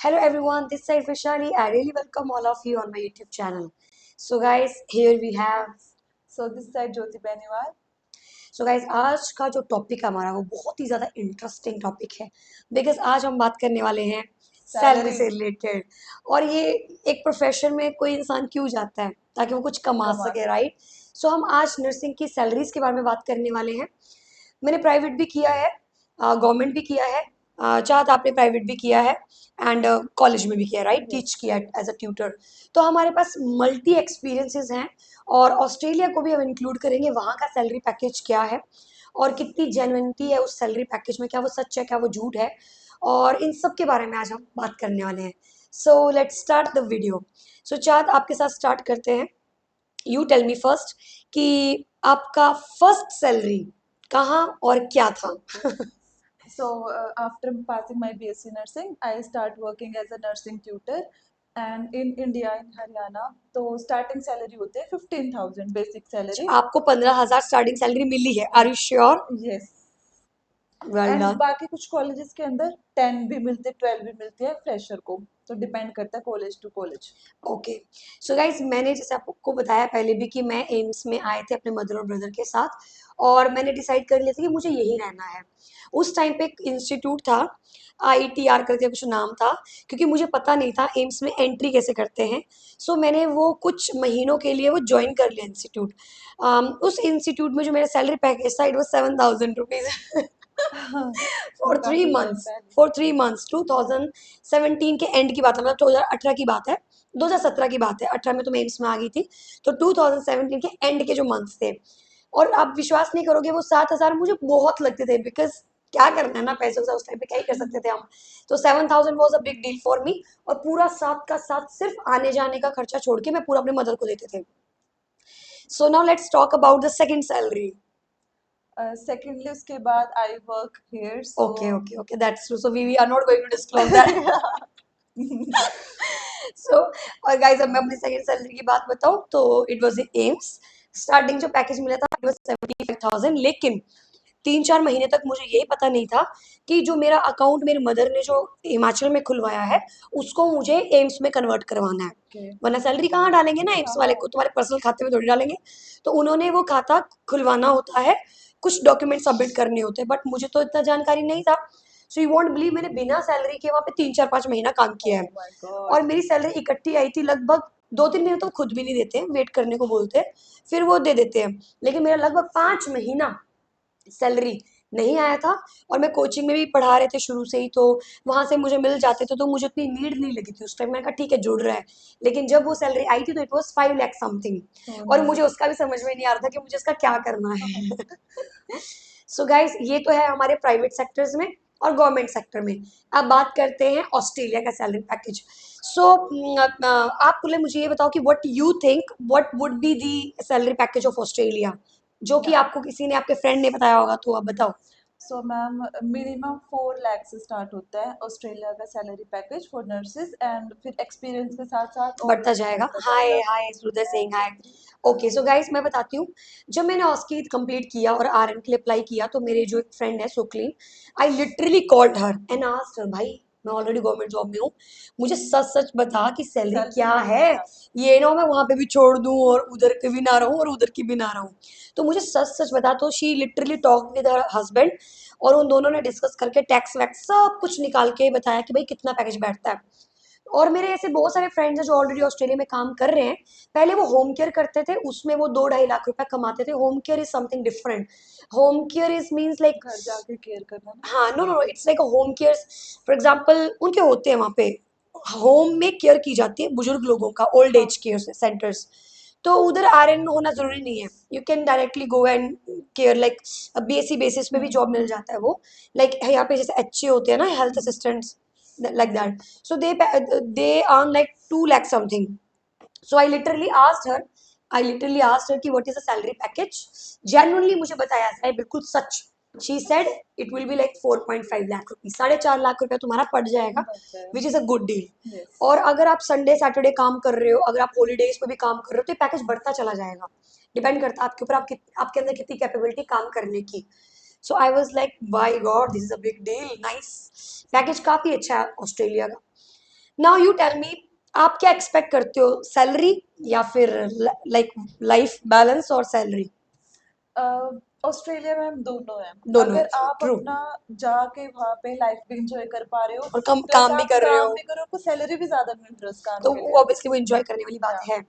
Hello everyone, this side Vishali. I really welcome all of you on my YouTube channel. So guys, here we have. So this side Jyoti Beniwal. So guys, आज का जो topic हमारा वो बहुत ही ज़्यादा interesting topic है because आज हम बात करने वाले हैं सैलरी से Salary रिलेटेड। और ये एक प्रोफेशन में कोई इंसान क्यों जाता है ताकि वो कुछ कमा कमा सके, सके। राइट। सो हम आज नर्सिंग की सैलरीज के बारे में बात करने वाले हैं। मैंने प्राइवेट भी किया है, गवर्नमेंट भी किया है, चाहत आपने प्राइवेट भी किया है एंड कॉलेज में भी किया, राइट, टीच Yes. किया एज अ ट्यूटर। तो हमारे पास मल्टी एक्सपीरियंसेस हैं और ऑस्ट्रेलिया को भी हम इंक्लूड करेंगे, वहाँ का सैलरी पैकेज क्या है और कितनी जेन्युइनिटी है उस सैलरी पैकेज में, क्या वो सच है क्या वो झूठ है, और इन सब के बारे में आज हम बात करने वाले हैं। So let's start the video. So Chahat आपके साथ स्टार्ट करते हैं। यू टेल मी फर्स्ट कि आपका फर्स्ट सैलरी कहाँ और क्या था। So after passing my BSc nursing, I start working as a nursing tutor. And in India, in Haryana, तो starting salary होते हैं 15,000 basic salary. आपको 15,000 स्टार्टिंग सैलरी मिली है, are you sure? Yes. Well and done. बाकी कुछ colleges के अंदर 10 भी मिलते 12 भी मिलती है फ्रेशर को, तो डिपेंड करता है college to college. Okay. So guys, मैंने जैसे आपको बताया पहले भी कि मैं एम्स में आए थे अपने मदर और ब्रदर के साथ, और मैंने डिसाइड कर लिया था कि मुझे यही रहना है। उस टाइम पे एक इंस्टीट्यूट था, ITR करके कुछ नाम था, क्योंकि मुझे पता नहीं था एम्स में एंट्री कैसे करते हैं। सो मैंने वो कुछ महीनों के लिए वो ज्वाइन कर लिया इंस्टीट्यूट। उस इंस्टीट्यूट में जो मेरा सैलरी पैकेज था, इट वॉज 7,000 रुपीज़ वो फॉर थ्री काफी टाइम मंथ्स पहले। फॉर 3 मंथ्स 2017 के एंड की बात है, मतलब 2018 की बात है, 2017 की बात है, 18 में तो मैं एम्स में आ गई थी। तो 2017 के एंड के जो मंथ्स थे, और आप विश्वास नहीं करोगे, वो 7,000 मुझे बहुत लगते थे बिकॉज क्या करना है ना पैसों से, उस टाइम पे क्या ही कर सकते थे हम। तो 7,000 was a big deal for me. और पूरा साथ का साथ सिर्फ आने जाने का खर्चा छोड़ के मैं पूरा अपने मदर को देते थे। So now let's talk about the second salary. Secondly उसके बाद I work here so okay okay okay, that's true, so we are not going to disclose that. So और गाइस, अब मैं अपनी सेकंड सैलरी की बात बताऊं तो इट वाज एम्स। स्टार्टिंग जो पैकेज मिला था इट वाज 75,000, लेकिन 3-4 महीने तक मुझे यही पता नहीं था कि जो मेरा अकाउंट मेरी मदर ने जो हिमाचल में खुलवाया है उसको मुझे एम्स में कन्वर्ट करवाना है। ओके। वरना सैलरी कहाँ डालेंगे ना, एम्स वाले हाँ। को तुम्हारे पर्सनल खाते में थोड़ी डालेंगे। तो उन्होंने वो खाता खुलवाना होता है, कुछ डॉक्यूमेंट सबमिट करने होते हैं, बट मुझे तो इतना जानकारी नहीं था। सो यू वॉन्ट बिलीव, मैंने बिना सैलरी के वहाँ पे 3-4-5 महीना काम किया है। ओह माय और गॉड। मेरी सैलरी इकट्ठी आई थी लगभग 2-3 महीने, तो खुद भी नहीं देते हैं, वेट करने को बोलते हैं, फिर वो दे देते हैं। लेकिन मेरा लगभग 5 महीना सैलरी नहीं आया था। और मैं कोचिंग में भी पढ़ा रहे थे शुरू से ही, तो वहां से मुझे मिल जाते थे, तो मुझे उतनी नीड नहीं लगी थी उस टाइम। मैंने कहा ठीक है, जुड़ रहा है। लेकिन जब वो सैलरी आई थी तो इट वाज 5 लाख समथिंग, ओह और नो। मुझे उसका भी समझ में नहीं आ रहा था कि मुझे इसका क्या करना है। सो गाइस, ये तो है हमारे प्राइवेट सेक्टर्स में। और गवर्नमेंट सेक्टर में अब बात करते हैं ऑस्ट्रेलिया का सैलरी पैकेज। सो आप पहले मुझे ये बताओ कि what you think, what would be the salary package of Australia, जो कि आपको किसी ने, आपके फ्रेंड ने बताया होगा, तो आप बताओ। सो मैम मिनिमम 4 लाख से स्टार्ट होता है ऑस्ट्रेलिया का salary package for nurses, and फिर एक्सपीरियंस के साथ साथ और बढ़ता जाएगा। बढ़ता हाय जाएगा। हाय सुरदर सिंह, हाय। ओके, सो गाइस, मैं बताती हूँ। जब मैंने ऑस्की कंप्लीट किया और RN के लिए अप्लाई किया, तो मेरे जो एक फ्रेंड है Suklin, I literally called her and asked her, भाई मैं ऑलरेडी गवर्नमेंट जॉब में हूँ, मुझे सच सच बता कि सैलरी क्या सैलरी है। क्या? ये ना हो मैं वहां पे भी छोड़ दूं और उधर के भी ना रहूं और उधर की भी ना रहूं। तो मुझे सच सच बता। तो she literally talk with her husband, और उन दोनों ने डिस्कस करके टैक्स वैक्स सब कुछ निकाल के बताया कि भाई कितना पैकेज बैठता है। और मेरे ऐसे बहुत सारे फ्रेंड्स हैं जो ऑलरेडी ऑस्ट्रेलिया में काम कर रहे हैं। पहले वो होम केयर करते थे, उसमें वो 2-2.5 लाख रुपए कमाते थे। Home care is something different. Home care is means like, घर जाके केयर करना ना। हाँ, no no, it's like a home care. For example उनके होते हैं वहाँ पे, होम में केयर की जाती है बुजुर्ग लोगों का, ओल्ड हाँ। Age care centres. तो उधर RN होना जरूरी नहीं है, you can directly go and care, like BSc basis पे भी जॉब मिल जाता है वो। लाइक यहाँ पे जैसे HA होते हैं ना, health assistants, like that. So they earn like 2 lakh something. So I literally asked her कि what is the salary package. Genuinely मुझे बताया है बिल्कुल सच। She said it will be like 4.5 lakh rupees, 4.5 lakh रुपया तुम्हारा पड़ जाएगा, बच जाएगा। which is a good deal. Yes. और अगर आप संडे सैटरडे काम कर रहे हो, अगर आप हॉलीडेज पे भी काम कर रहे हो, तो ये पैकेज बढ़ता चला जाएगा। डिपेंड करता है आपके ऊपर, आपके अंदर कितनी कैपेबिलिटी काम करने की। So I was like by god, this is a big deal, nice package, काफी अच्छा है ऑस्ट्रेलिया का। नाउ यू टेल मी, आप क्या एक्सपेक्ट करते हो, सैलरी या फिर लाइक लाइफ बैलेंस और सैलरी? ऑस्ट्रेलिया में हम दोनों हैं। दोनों है, अगर आप ट्रू। अपना जाके वहाँ पे लाइफ भी इंजॉय कर पा रहे हो, और कम प्लस काम भी आप कर रहे काम हो, भी करो, आपको सैलरी भी ज्यादा मिल रही है उस काम तो के वो लिए। ऑब्वियसली वो एंजॉय करने वाली बात या है।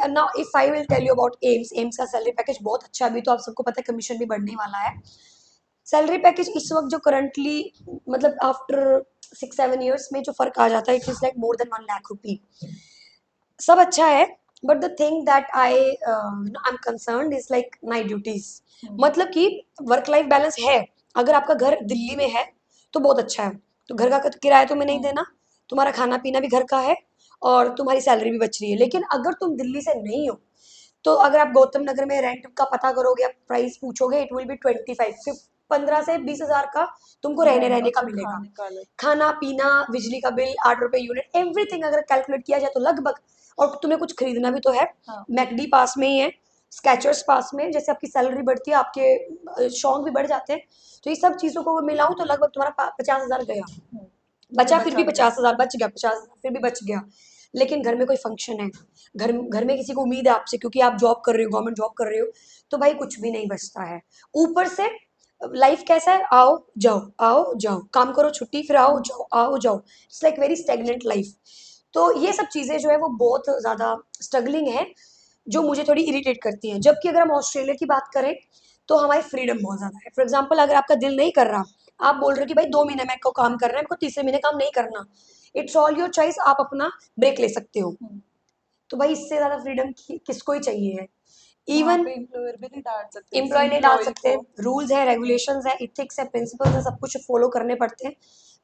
Now if I will tell you about AIIMS, AIIMS का सैलरी पैकेज बहुत अच्छा है। अभी तो आप सबको पता है कमीशन भी बढ़ने वाला है। सैलरी पैकेज इस वक्त जो करंटली, मतलब आफ्टर 6-7 years में जो फर्क आ जाता है, it is like more than 1 lakh rupee. सब अच्छा है, but the thing that I am concern is like night duties. मतलब कि वर्क लाइफ बैलेंस है, अगर आपका घर दिल्ली में है तो बहुत अच्छा है, तो घर का किराया तुम्हें नहीं देना, तुम्हारा खाना पीना भी घर का है, और तुम्हारी सैलरी भी बच रही है। लेकिन अगर तुम दिल्ली से नहीं हो, तो अगर आप गौतम नगर में रेंट का पता करोगे, आप प्राइस पूछोगे, इट विल बी 25, 15 से 20 हजार का तुमको रहने रेंट, रहने का अच्छा मिलेगा। खाने का अलग। खाना पीना, बिजली का बिल, 8 रुपए यूनिट, एवरीथिंग अगर कैलकुलेट किया जाए तो लगभग। और तुम्हें कुछ खरीदना भी तो है, हाँ मैकडी पास में ही है, स्केचर्स पास में, जैसे आपकी सैलरी बढ़ती है आपके शौक भी बढ़ जाते हैं। तो ये सब चीजों को मिलाऊं तो लगभग तुम्हारा 50 हजार गया, जो बचा फिर बचा भी भी है। 50 हजार, बच गया 50 हजार, फिर भी बच गया। लेकिन घर में कोई फंक्शन है, घर में किसी को उम्मीद है आपसे, क्योंकि आप जॉब कर रहे हो, गवर्नमेंट जॉब कर रहे हो, तो भाई कुछ भी नहीं बचता है। ऊपर से लाइफ कैसा है, आओ जाओ, काम करो, छुट्टी, फिर आओ जाओ, it's like very stagnant life. तो ये सब चीजें जो है वो बहुत ज्यादा स्ट्रगलिंग है, जो मुझे थोड़ी इरिटेट करती हैं। जबकि अगर हम ऑस्ट्रेलिया की बात करें, तो हमारी फ्रीडम बहुत ज्यादा है। फॉर एग्जाम्पल, अगर आपका दिल नहीं कर रहा, आप बोल रहे हो कि भाई 2 महीने मेरे को काम करना है, मेरे को तीसरे महीने काम नहीं करना, इट्स ऑल योर चॉइस, आप अपना ब्रेक ले सकते हो। तो भाई इससे ज्यादा फ्रीडम किसको ही चाहिए है। वहां इवन पे एम्प्लॉयर भी नहीं डांट सकते किसी एम्प्लॉय नहीं डाल एम्प्लॉय सकते, को। रूल्स है, रेगुलेशंस है, इथिक्स है, प्रिंसिपल्स है, सब कुछ फॉलो करने पड़ते हैं।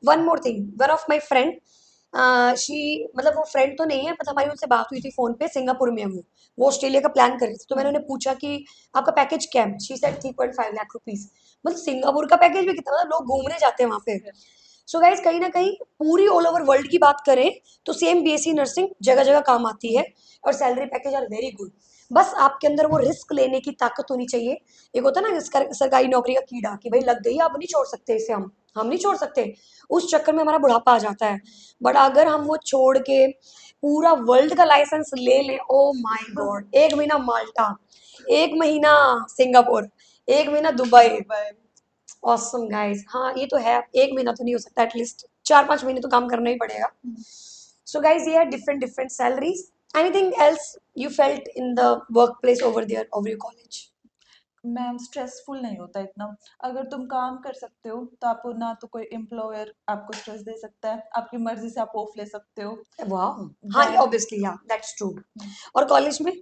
One more thing, one of my friend, she, मतलब वो फ्रेंड तो नहीं है, बट हमारी उनसे बात हुई थी फोन पे, सिंगापुर में है वो ऑस्ट्रेलिया का प्लान कर रही थी। तो मैंने उन्हें पूछा कि आपका पैकेज क्या है, शी सेड 3.5 लाख रुपीज। मतलब सिंगापुर का पैकेज भी कितना, मतलब लोग घूमने जाते हैं वहां पे। सो गाइज, कहीं ना कहीं पूरी ऑल ओवर वर्ल्ड की बात करें तो सेम बीएससी नर्सिंग जगह जगह काम आती है, और salary package are very good. बस आपके अंदर वो रिस्क लेने की ताकत होनी चाहिए। एक होता है ना सरकारी नौकरी का कीड़ा, कि भाई लग गई, अब नहीं छोड़ सकते इसे, हम नहीं छोड़ सकते, उस चक्कर में हमारा बुढ़ापा आ जाता है। बट अगर हम वो छोड़ के पूरा वर्ल्ड का लाइसेंस ले लें, ओ माय गॉड, 1 महीना माल्टा, 1 महीना सिंगापुर, 1 महीना दुबई, दुबई। Awesome guys. हाँ ये तो है, 1 महीना तो नहीं हो सकता, एटलीस्ट 4-5 महीने तो काम करना ही पड़ेगा। सो गाइस, ये है different different salaries. Anything else you felt in the work place over there, over your college? Ma'am stressful नहीं होता इतना। अगर तुम काम कर सकते हो तो आपको ना तो कोई एम्प्लॉयर आपको स्ट्रेस दे सकता है, आपकी मर्जी से आप ऑफ ले सकते हो। वाह, हाँ ये then obviously, yeah that's true. और कॉलेज में?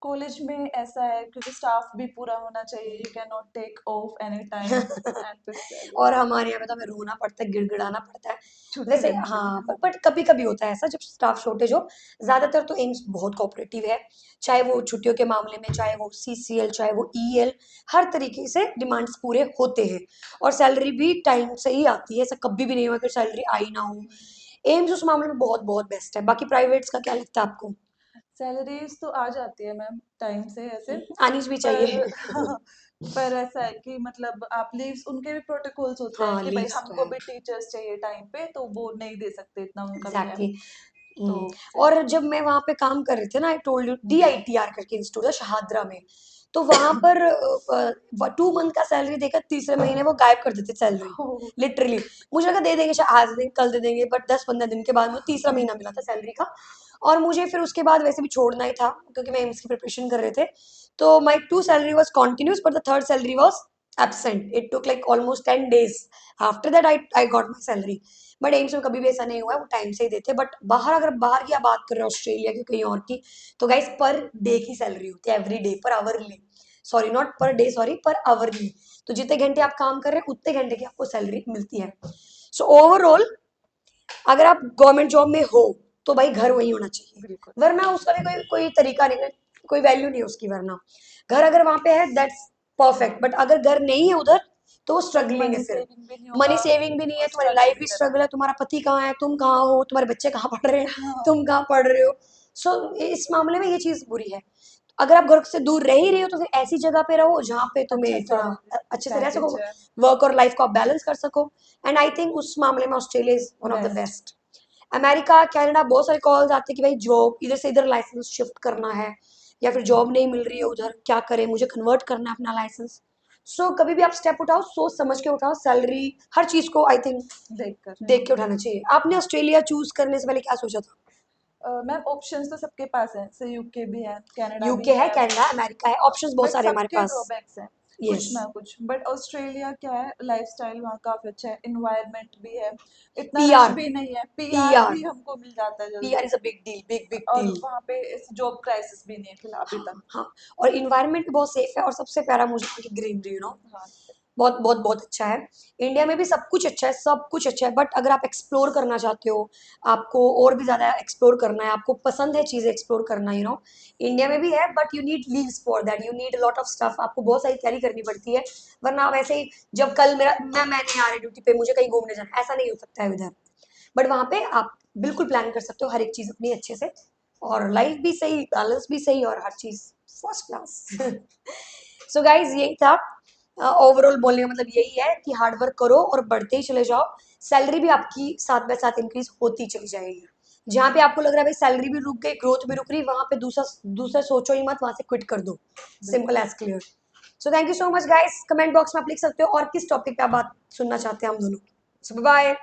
कॉलेज में ऐसा है क्योंकि स्टाफ भी पूरा होना चाहिए, you can not take off any time and फिर और हमारे यहाँ पे तो हमें रोना पड़ता है, गिड़गिड़ाना पड़ता है। छुट्टी वैसे लेने के हाँ, लिए। बट कभी कभी होता है ऐसा जब स्टाफ शॉर्टेज हो। ज्यादातर तो एम्स बहुत कोऑपरेटिव है, चाहे वो छुट्टियों के मामले में, चाहे वो सीसीएल, चाहे वो ईएल, हर तरीके से डिमांड्स पूरे होते हैं। और सैलरी भी टाइम से ही आती है, ऐसा कभी भी नहीं हुआ कि सैलरी आई ना हो। एम्स उस मामले में बहुत बहुत बेस्ट है। बाकी प्राइवेट्स का क्या लगता है आपको? सैलरीज तो आ जाती है मैम टाइम से ऐसे, आनी भी पर चाहिए। पर ऐसा है कि मतलब आप लीव्स, उनके भी प्रोटोकॉल्स होते हैं हाँ, कि भाई लीव्स तो हमको है, भी टीचर्स चाहिए टाइम पे, तो वो नहीं दे सकते इतना, उनका भी है। एग्जैक्टली। तो फिर और जब मैं वहां पे काम कर रही थी ना, आई टोल्ड यू, DITR करके इंस्टीट्यूट है शहादरा में, तो वहां पर 2 मंथ का सैलरी देकर तीसरे महीने वो गायब कर देते सैलरी, हो, लिटरली। मुझे लगा दे देंगे शायद, आज दे, कल दे देंगे, बट 10-15 दिन के बाद मुझे तीसरा महीना मिला था सैलरी का। और मुझे फिर उसके बाद वैसे भी छोड़ना ही था, क्योंकि मैं एम्स की प्रिपरेशन कर रहे थे। तो माई 2 salary was continuous, but the third salary was absent, it took like almost 10 days। After that I got my salary. But AIIMS में कभी भी ऐसा नहीं हुआ है, वो टाइम से ही देते। बट बाहर, अगर बाहर की आप बात कर रहे हो, ऑस्ट्रेलिया की कहीं और की, तो गाइस पर डे की सैलरी होती है, एवरी डे, पर hourly, sorry not per day, sorry पर आवरली। तो जितने घंटे आप काम कर रहे हैं, उतने घंटे की आपको सैलरी मिलती है। सो ओवरऑल, अगर आप गवर्नमेंट जॉब में हो, तो भाई घर वही होना चाहिए, बिल्कुल। वरना उसका भी कोई कोई तरीका नहीं है, कोई वैल्यू नहीं है उसकी। वरना घर अगर वहां पे है, दैट्स परफेक्ट, बट अगर घर नहीं है उधर, तो वो स्ट्रगलिंग है मनी फिर। सेविंग भी नहीं मनी होगा सेविंग भी नहीं है, और तुम्हारी स्ट्रगल लाइफ भी भी करना स्ट्रगल है, तुम्हारा पति कहाँ है, तुम कहाँ हो, तुम्हारे बच्चे कहाँ पढ़ रहे हैं, है। हाँ, तुम कहाँ पढ़ रहे हो। सो इस मामले में ये चीज बुरी है। अगर आप घर से दूर रह ही रहे हो, तो फिर ऐसी जगह पे रहो जहाँ पे अच्छा तुम्हें सा थोड़ा अच्छे से रह सको, पैकेज है। वर्क और लाइफ को आप बैलेंस कर सको। एंड आई थिंक उस मामले में Australia is one of the best. Best. America, Canada बहुत सारे कॉल्स आते हैं कि भाई जॉब इधर से इधर लाइसेंस शिफ्ट करना है, या फिर जॉब नहीं मिल रही है उधर, क्या करें, मुझे कन्वर्ट करना है अपना लाइसेंस। सो कभी भी आप स्टेप उठाओ, सोच समझ के उठाओ, सैलरी हर चीज़ को आई थिंक देखकर। देख के उठाना चाहिए। आपने ऑस्ट्रेलिया चूज करने से पहले क्या सोचा था? मैम ऑप्शंस तो सबके पास हैं, जैसे यूके भी है, कनाडा भी यूके है, है, कनाडा, अमेरिका है, ऑप्शंस बहुत बट सारे हैं हमारे सबके पास। ड्रॉबैक्स हैं कुछ यस। ना कुछ। बट ऑस्ट्रेलिया क्या है, लाइफस्टाइल वहाँ काफी अच्छा है, इन्वायरमेंट भी है, इतना रश पीआर, भी नहीं है, पीआर पीआर, भी हमको मिल जाता है पीआर जल्दी। Is a big deal, big big और डील। वहाँ पे जॉब क्राइसिस भी नहीं है फिलहाल अभी तक। हाँ हाँ, और इन्वायरमेंट भी बहुत सेफ है, और सबसे प्यारा मुझे वहाँ की ग्रीनरी, हाँ। बहुत बहुत बहुत अच्छा है। इंडिया में भी सब कुछ अच्छा है, सब कुछ अच्छा है, बट अगर आप एक्सप्लोर करना चाहते हो, आपको और भी ज़्यादा एक्सप्लोर करना है, आपको पसंद है चीज़ें एक्सप्लोर करना, इंडिया में भी है, but you need leaves for that, you need lot of stuff, आपको बहुत सारी तैयारी करनी पड़ती है। वरना वैसे ही जब कल मैं नहीं आ रही ड्यूटी पे, मुझे कहीं घूमने जाना, ऐसा नहीं हो सकता है उधर। बट वहाँ पे आप बिल्कुल प्लान कर सकते हो हर एक चीज़ अपनी अच्छे से, और लाइफ भी सही, बैलेंस भी सही, और हर चीज़ फर्स्ट क्लास। सो गाइज यही था, ओवरऑल बोलने का मतलब यही है कि हार्ड वर्क करो और बढ़ते ही चले जाओ। सैलरी भी आपकी साथ बाय साथ इंक्रीज होती चली जाएगी। जहाँ पे आपको लग रहा है भाई सैलरी भी रुक गई, ग्रोथ भी रुक रही, वहां पे दूसरा दूसरा सोचो ही मत, वहां से क्विट कर दो। Simple as clear. So thank you so much guys, comment box में आप लिख सकते हो और किस टॉपिक पे आप बात सुनना चाहते हैं हम दोनों। सो बाय।